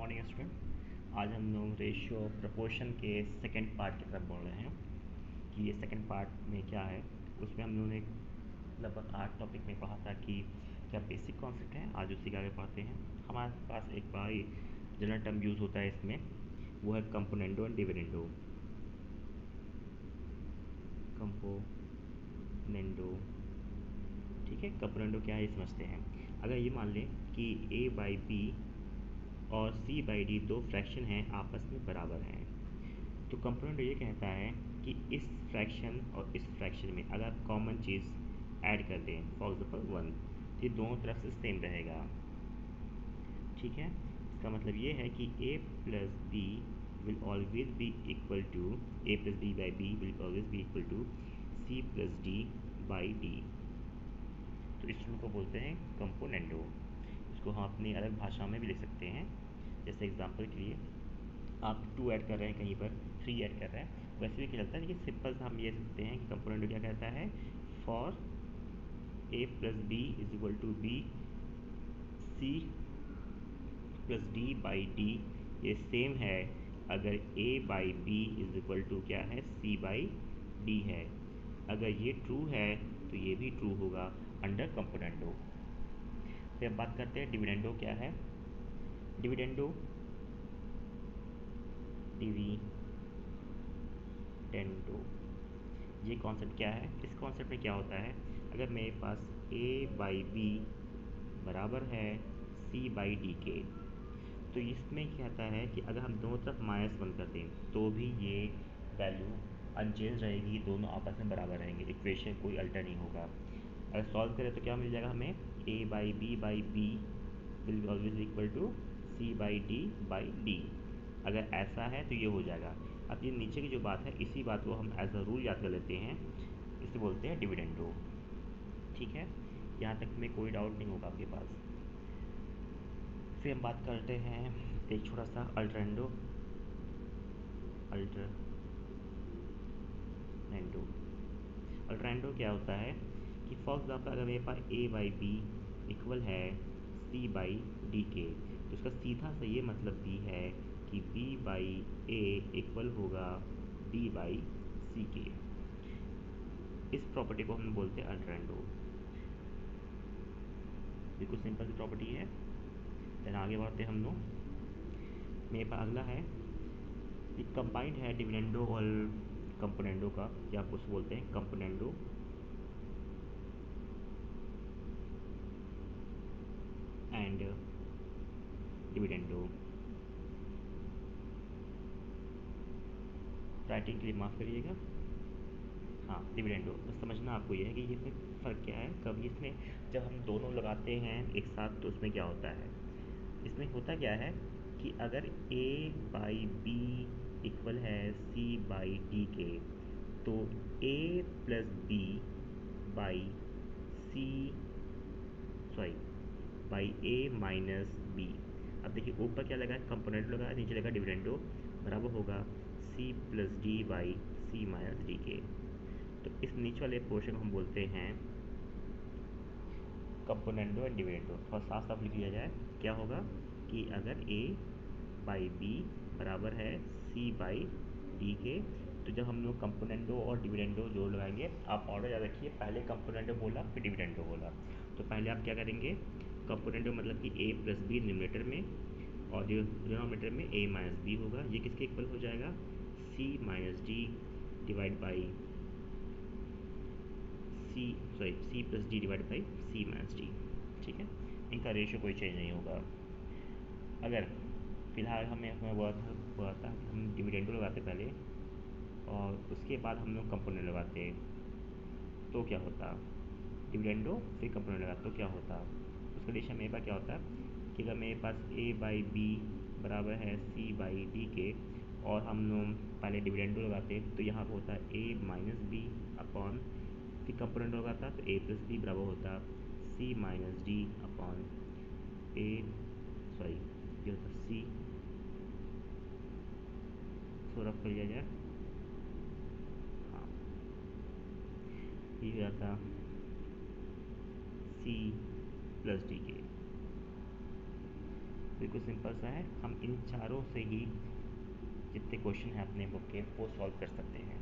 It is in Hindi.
Morning student. आज हम लोग रेशियो प्रपोर्शन के सेकंड पार्ट की तरफ बढ़ रहे हैं कि ये सेकंड पार्ट में क्या है। उसमें हम लोगों ने लगभग 8 टॉपिक में पढ़ा था कि क्या बेसिक कॉन्सेप्ट है, आज उसी के आगे पढ़ते हैं। हमारे पास एक बड़ा ही जनरल टर्म यूज़ होता है इसमें, वो है कंपोनेंडो एंड डिविडेंडो। कंपोनेंडो, ठीक है। कंपोनेंडो क्या है ये समझते हैं। अगर ये मान लें कि a बाई बी और c बाई डी दो फ्रैक्शन हैं, आपस में बराबर हैं, तो कंपोनेंडो ये कहता है कि इस फ्रैक्शन और इस फ्रैक्शन में अगर आप कॉमन चीज़ ऐड कर दें, फॉर एग्जाम्पल 1, तो ये दोनों तरफ से सेम रहेगा, ठीक है। इसका मतलब ये है कि a plus b will always be equal to a plus b by b will always be equal to c plus d by d. तो इस रूल को बोलते हैं कंपोनेंडो। इसको हम अपनी अलग भाषा में भी लिख सकते हैं। जैसे एग्जांपल के लिए आप 2 ऐड कर रहे हैं, कहीं पर 3 ऐड कर रहे हैं, वैसे भी क्या चलता है। लेकिन सिंपल सा हम ये सकते हैं कि कंपोनेंडो क्या कहता है, for a plus b is equal to b c plus d by d, ये सेम है अगर a by b is equal to क्या है, c बाई डी है। अगर ये ट्रू है तो ये भी ट्रू होगा अंडर कंपोनेंडो। फिर अब बात करते हैं डिविडेंडो क्या है। डिविडेंडो ये कॉन्सेप्ट क्या है। इस कॉन्सेप्ट में क्या होता है, अगर मेरे पास a बाई बी बराबर है c बाई डी के, तो इसमें क्या कहता है कि अगर हम दोनों तरफ -1 कर दें तो भी ये वैल्यू अनचेंज रहेगी, दोनों आपस में बराबर रहेंगे, इक्वेशन कोई अल्टर नहीं होगा। अगर सॉल्व करें तो क्या मिल जाएगा हमें, a by b will always equal to c by d. अगर ऐसा है तो ये हो जाएगा। अब ये नीचे की जो बात है, इसी बात को हम एज अ रूल याद कर लेते हैं, इसे बोलते हैं डिविडेंडो, ठीक है। यहाँ तक में कोई डाउट नहीं होगा आपके पास। फिर हम बात करते हैं एक छोटा सा अल्टरनेंडो। अल्टरनेंडो क्या होता है कि फॉर एग्जाम्पल अगर मेरे पास a बाई बी इक्वल है c बाई डी के, तो इसका सीधा सा ये मतलब भी है कि b बाई ए इक्वल होगा b बाई सी के। इस प्रॉपर्टी को हम बोलते हैं अल्टरनेंडो। बिल्कुल सिंपल सी प्रॉपर्टी है। फिर आगे बढ़ते हम लोग। मेरे पास अगला है, ये कंबाइंड है डिविडेंडो और कंपोनेंडो का, या आप उसको बोलते हैं कंपोनेंडो एंड डिविडेंडो। राइटिंग के लिए माफ़ करिएगा, हाँ डिविडेंडो। बस समझना आपको ये है कि इसमें फ़र्क क्या है। कभी इसमें जब हम दोनों लगाते हैं एक साथ तो उसमें क्या होता है, इसमें होता क्या है कि अगर a बाई बी इक्वल है c बाई डी के, तो a plus b by c sorry by a minus b. अब देखिए ऊपर क्या लगा है, कंपोनेंट लगा है, नीचे लगा डिविडेंडो, बराबर होगा c plus d by c minus d के। तो इस नीचे वाले पोर्शन को हम बोलते हैं कंपोनेंडो एंड डिविडेंडो। थोड़ा साफ साफ लिख लिया जाए, क्या होगा कि अगर a बाई बी बराबर है c बाई डी के, तो जब हम लोग कंपोनेंडो और डिविडेंडो जोड़ लगाएंगे, आप ऑर्डर याद रखिए, पहले कंपोनेंडो बोला फिर डिविडेंडो बोला। तो पहले आप क्या करेंगे, कंपोनेंडो मतलब कि a प्लस बी न्यूमरेटर में, और डिनोमिनेटर में a माइनस बी होगा। ये किसके इक्वल हो जाएगा, c minus d divide by c plus d divide by c minus d, ठीक है। इनका रेशियो कोई चेंज नहीं होगा। अगर फिलहाल हमें हुआ था कि हम डिविडेंडो लगाते पहले और उसके बाद हम लोग कंपोनेंट लगाते, तो क्या होता, डिविडेंडो फिर कंपोनेंट लगाते तो क्या होता। उस कंडीशन में मेरे पास क्या होता कि अगर मेरे पास a बाई बी बराबर है c बाई डी के, और हम लोग पहले डिविडेंडो लगाते तो यहाँ पर होता a माइनस बी अपॉन, फिर कंपोनेंट लगाता तो a प्लस बी बराबर होता c माइनस डी अपॉन ये होता c, इसको रफ कर लिया जाए, हाँ ये हो जाता c प्लस डी के। बिल्कुल सिंपल सा है, हम इन चारों से ही जितने क्वेश्चन हैं अपने बुक के वो सॉल्व कर सकते हैं।